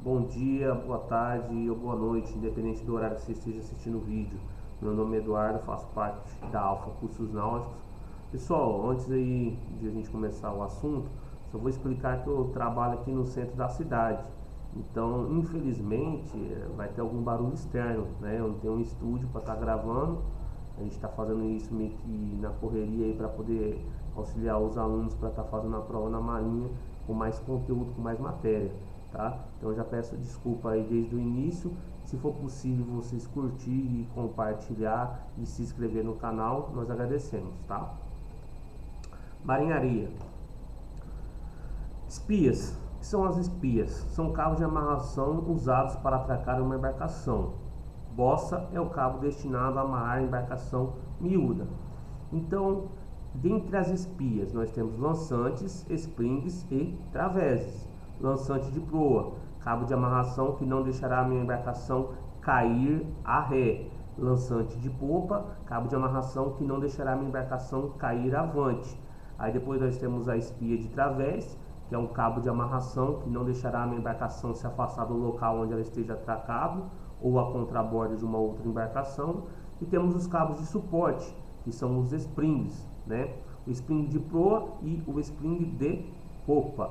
Bom dia, boa tarde ou boa noite, independente do horário que você esteja assistindo o vídeo. Meu nome é Eduardo, faço parte da Alfa Cursos Náuticos. Pessoal, antes aí de a gente começar o assunto, só vou explicar que eu trabalho aqui no centro da cidade. Então, infelizmente, vai ter algum barulho externo, né? Eu não tenho um estúdio para estar gravando. A gente está fazendo isso meio que na correria aí para poder auxiliar os alunos para estar fazendo a prova na Marinha com mais conteúdo, com mais matéria, tá? Então eu já peço desculpa aí desde o início. Se for possível vocês curtir e compartilhar e se inscrever no canal, nós agradecemos, tá? Marinharia. Espias. O que são as espias? São cabos de amarração usados para atracar uma embarcação. Bossa é o cabo destinado a amarrar a embarcação miúda. Então, dentre as espias, nós temos lançantes, springs e traveses. Lançante de proa, cabo de amarração que não deixará a minha embarcação cair a ré. Lançante de popa, cabo de amarração que não deixará a minha embarcação cair avante. Aí depois nós temos a espia de través, que é um cabo de amarração que não deixará a minha embarcação se afastar do local onde ela esteja atracado ou a contrabordo de uma outra embarcação. E temos os cabos de suporte, que são os springs, né? O spring de proa e o spring de popa.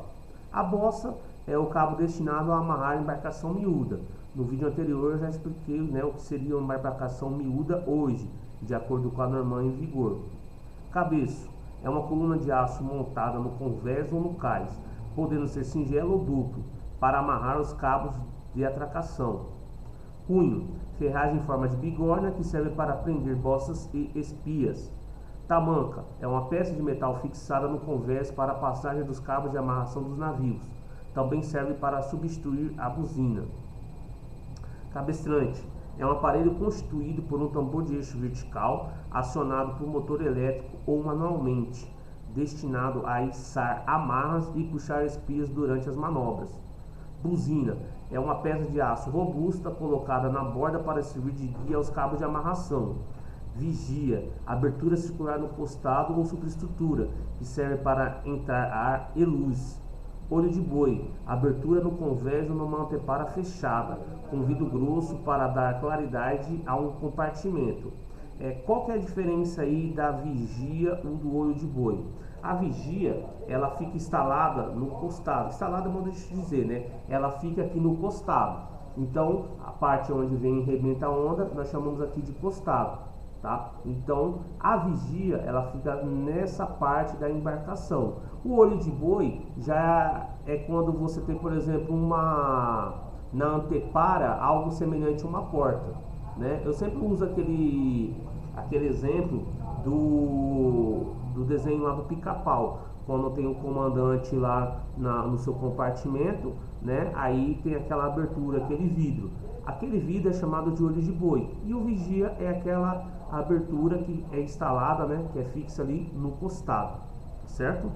A bossa é o cabo destinado a amarrar a embarcação miúda. No vídeo anterior eu já expliquei, né, o que seria uma embarcação miúda hoje, de acordo com a norma em vigor. Cabeço é uma coluna de aço montada no convés ou no cais, podendo ser singelo ou duplo, para amarrar os cabos de atracação. Cunho, ferragem em forma de bigorna que serve para prender bossas e espias. Tamanca é uma peça de metal fixada no convés para a passagem dos cabos de amarração dos navios. Também serve para substituir a buzina. Cabestrante é um aparelho constituído por um tambor de eixo vertical acionado por motor elétrico ou manualmente, destinado a içar amarras e puxar espias durante as manobras. Buzina é uma peça de aço robusta colocada na borda para servir de guia aos cabos de amarração. Vigia, abertura circular no costado ou superestrutura, que serve para entrar ar e luz. Olho de boi, abertura no convés ou numa antepara fechada, com vidro grosso para dar claridade a um compartimento. Qual que é a diferença aí da vigia ou do olho de boi? A vigia, ela fica instalada no costado. Instalada é modo de dizer, né? Ela fica aqui no costado. Então, a parte onde vem e rebenta a onda, nós chamamos aqui de costado, tá? Então, a vigia, ela fica nessa parte da embarcação. O olho de boi já é quando você tem, por exemplo, na antepara, algo semelhante a uma porta, né? Eu sempre uso aquele exemplo do desenho lá do Pica-Pau, quando tem o comandante lá no seu compartimento, né? Aí tem aquela abertura, aquele vidro. Aquele vidro é chamado de olho de boi. E o vigia é aquela abertura que é instalada, né? Que é fixa ali no costado, certo?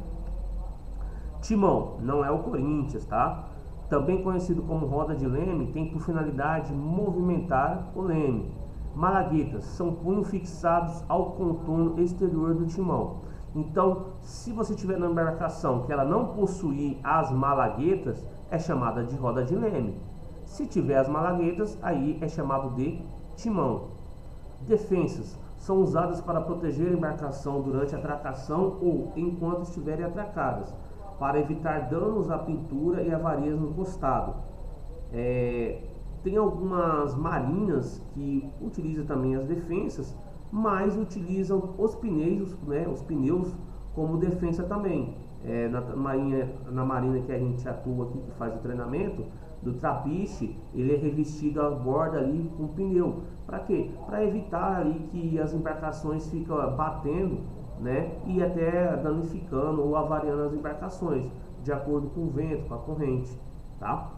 Timão não é o Corinthians, tá? Também conhecido como roda de leme, tem por finalidade movimentar o leme. Malaguetas são punhos fixados ao contorno exterior do timão. Então, se você tiver na embarcação que ela não possuir as malaguetas, é chamada de roda de leme. Se tiver as malaguetas, aí é chamado de timão. Defensas são usadas para proteger a embarcação durante a atracação ou enquanto estiverem atracadas, para evitar danos à pintura e avarias no costado. Tem algumas marinhas que utilizam também as defensas, mas utilizam os pneus, né, os pneus como defensa também. Na marinha que a gente atua aqui, que faz o treinamento do trapiche, ele é revestido a borda ali com pneu. Para quê? Para evitar ali que as embarcações fiquem batendo, né, e até danificando ou avariando as embarcações, de acordo com o vento, com a corrente, tá?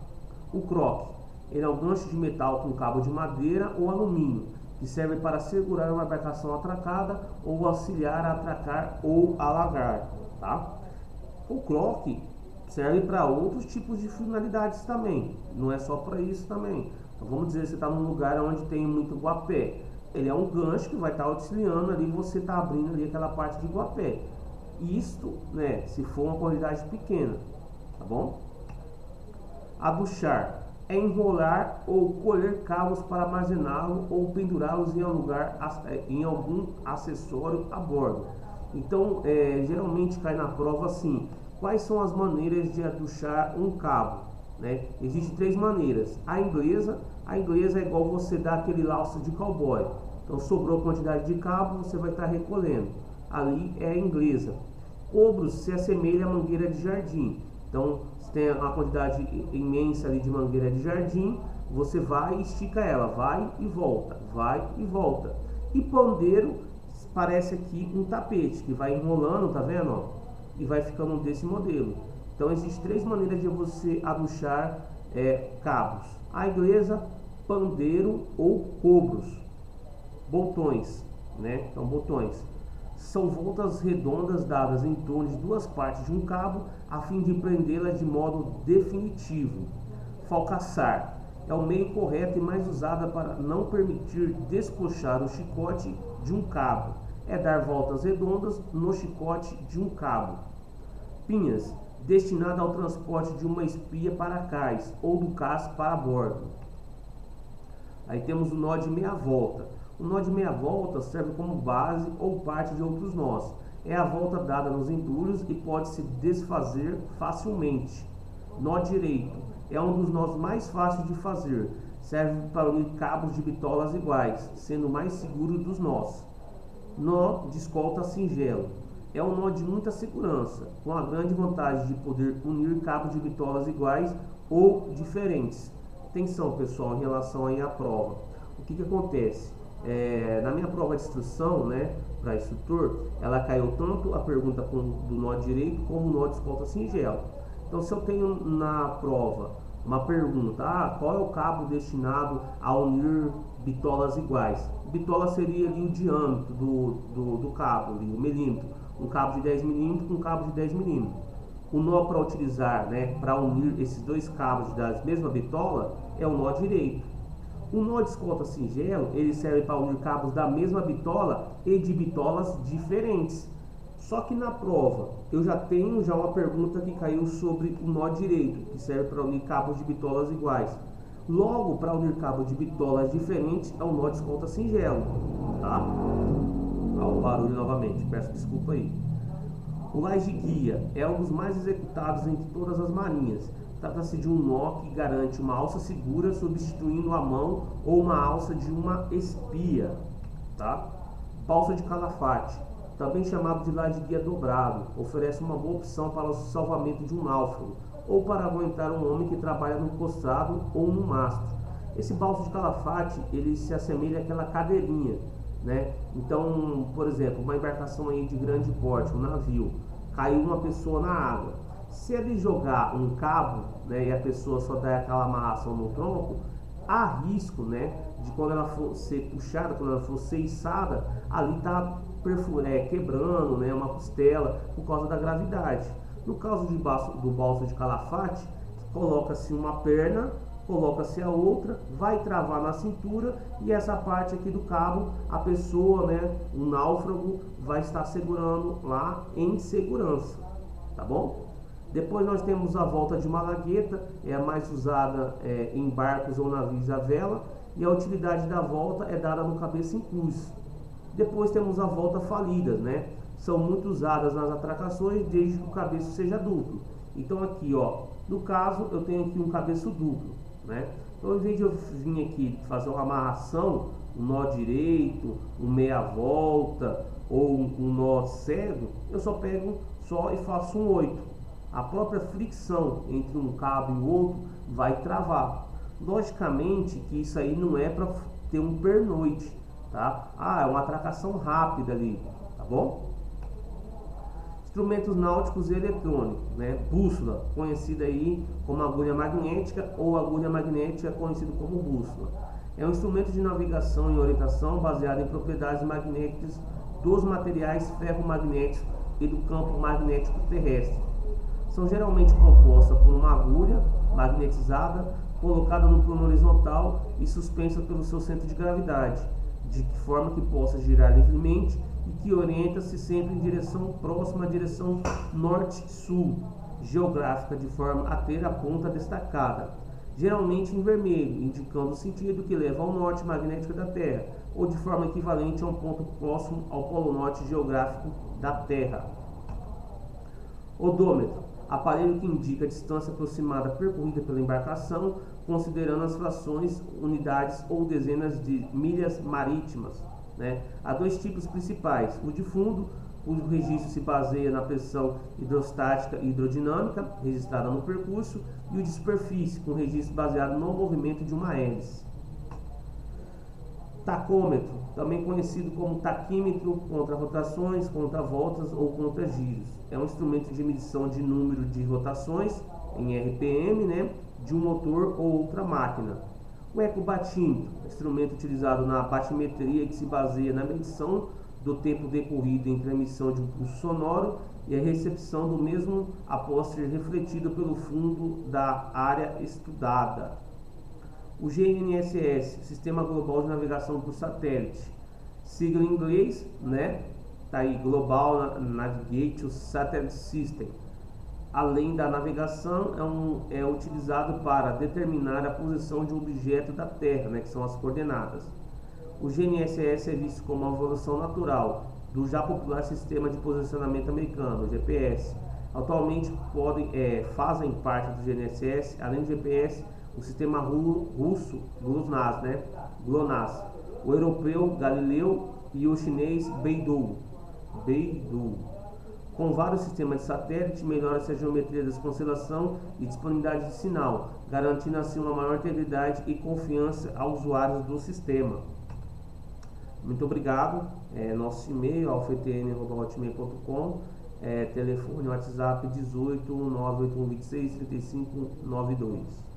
O croque, ele é um gancho de metal com cabo de madeira ou alumínio, que serve para segurar uma embarcação atracada ou auxiliar a atracar ou alagar, tá? O croque serve para outros tipos de finalidades também, não é só para isso também. Então, vamos dizer que você está num lugar onde tem muito guapé. Ele é um gancho que vai estar auxiliando ali, você está abrindo ali aquela parte de guapé. Isto, né, se for uma quantidade pequena, tá bom? Aduchar é enrolar ou colher cabos para armazená-lo ou pendurá-los em algum acessório a bordo. Então, geralmente cai na prova assim: quais são as maneiras de aduchar um cabo? Né? Existem 3 maneiras. A inglesa é igual você dar aquele laço de cowboy. Então, sobrou quantidade de cabo, você vai estar recolhendo. Ali é a inglesa. Cobros se assemelha à mangueira de jardim. Então, se tem uma quantidade imensa ali de mangueira de jardim, você vai e estica ela, vai e volta, vai e volta. E pandeiro parece aqui um tapete que vai enrolando, tá vendo? Ó? E vai ficando desse modelo. Então, existem 3 maneiras de você aduchar cabos: a inglesa, pandeiro ou cobros. Botões, né? Então, botões são voltas redondas dadas em torno de 2 partes de um cabo a fim de prendê-las de modo definitivo. Falcaçar é o meio correto e mais usado para não permitir descochar o chicote de um cabo. É dar voltas redondas no chicote de um cabo. Pinhas, destinada ao transporte de uma espia para cais ou do cais para bordo. Aí temos o nó de meia volta. O nó de meia volta serve como base ou parte de outros nós. É a volta dada nos entulhos e pode se desfazer facilmente. Nó direito é um dos nós mais fáceis de fazer. Serve para unir cabos de bitolas iguais, sendo o mais seguro dos nós. Nó de escolta singelo é um nó de muita segurança, com a grande vantagem de poder unir cabos de bitolas iguais ou diferentes. Atenção, pessoal, em relação aí à prova. O que acontece? Na minha prova de instrução, né, para instrutor, ela caiu tanto a pergunta do nó direito como o nó de escolta singelo. Então, se eu tenho na prova uma pergunta: qual é o cabo destinado a unir bitolas iguais? Bitola seria ali o diâmetro do cabo, ali, o milímetro. Um cabo de 10 milímetros com um cabo de 10 milímetros. O nó para utilizar, né, para unir esses 2 cabos da mesma bitola é o nó direito. O nó de escolta singelo, ele serve para unir cabos da mesma bitola e de bitolas diferentes. Só que na prova, eu já tenho uma pergunta que caiu sobre o nó direito, que serve para unir cabos de bitolas iguais. Logo, para unir cabos de bitolas diferentes, é o nó de escolta singelo, tá? O barulho novamente, peço desculpa aí. O laje guia é um dos mais executados entre todas as marinhas. Trata-se de um nó que garante uma alça segura, substituindo a mão ou uma alça de uma espia, tá? Balsa de calafate, também chamado de laje guia dobrado, oferece uma boa opção para o salvamento de um náufrago ou para aguentar um homem que trabalha no costado ou no mastro. Esse balsa de calafate, ele se assemelha àquela cadeirinha, né? Então, por exemplo, uma embarcação aí de grande porte, um navio, caiu uma pessoa na água. Se ele jogar um cabo, né, e a pessoa só der aquela amarração no tronco, há risco, né, de quando ela for ser puxada, quando ela for ser içada, ali tá quebrando, né, uma costela por causa da gravidade. No caso do balsa de calafate, coloca-se uma perna, coloca-se a outra, vai travar na cintura e essa parte aqui do cabo, a pessoa, né, o náufrago, vai estar segurando lá em segurança, tá bom? Depois nós temos a volta de malagueta, é a mais usada em barcos ou navios à vela, e a utilidade da volta é dada no cabeça em cruz. Depois temos a volta falidas, né? São muito usadas nas atracações desde que o cabeço seja duplo. Então aqui, ó, no caso eu tenho aqui um cabeço duplo, né? Então, ao invés de eu vir aqui fazer uma amarração, um nó direito, um meia volta ou um nó cego, eu só pego e faço um 8. A própria fricção entre um cabo e o outro vai travar. Logicamente que isso aí não é para ter um pernoite, tá? É uma atracação rápida ali, tá bom? Instrumentos náuticos e eletrônicos, né? Bússola, conhecida aí como agulha magnética, ou agulha magnética conhecido como bússola. É um instrumento de navegação e orientação baseado em propriedades magnéticas dos materiais ferromagnéticos e do campo magnético terrestre. São geralmente compostas por uma agulha magnetizada colocada no plano horizontal e suspensa pelo seu centro de gravidade, de forma que possa girar livremente e que orienta-se sempre em direção próxima à direção norte-sul, geográfica, de forma a ter a ponta destacada. geralmente em vermelho, indicando o sentido que leva ao norte magnético da Terra, ou de forma equivalente a um ponto próximo ao polo norte geográfico da Terra. Odômetro, aparelho que indica a distância aproximada percorrida pela embarcação, considerando as frações, unidades ou dezenas de milhas marítimas. Há dois tipos principais: o de fundo, cujo registro se baseia na pressão hidrostática e hidrodinâmica registrada no percurso, e o de superfície, com registro baseado no movimento de uma hélice. Tacômetro, também conhecido como taquímetro, contra rotações, contra voltas ou contra giros. É um instrumento de medição de número de rotações, em RPM, de um motor ou outra máquina. O ecobatímetro, instrumento utilizado na batimetria que se baseia na medição do tempo decorrido entre a emissão de um pulso sonoro e a recepção do mesmo após ser refletido pelo fundo da área estudada. O GNSS, Sistema Global de Navegação por Satélite, sigla em inglês, tá aí, Global Navigation Satellite System. Além da navegação, é utilizado para determinar a posição de um objeto da Terra, que são as coordenadas. O GNSS é visto como uma evolução natural do já popular sistema de posicionamento americano, GPS. Atualmente fazem parte do GNSS, além do GPS, o sistema russo GLONASS, o europeu Galileu e o chinês Beidou. Com vários sistemas de satélite, melhora-se a geometria das constelações e disponibilidade de sinal, garantindo assim uma maior integridade e confiança aos usuários do sistema. Muito obrigado. Nosso e-mail alfetn@hotmail.com, telefone WhatsApp 18 98126 3592.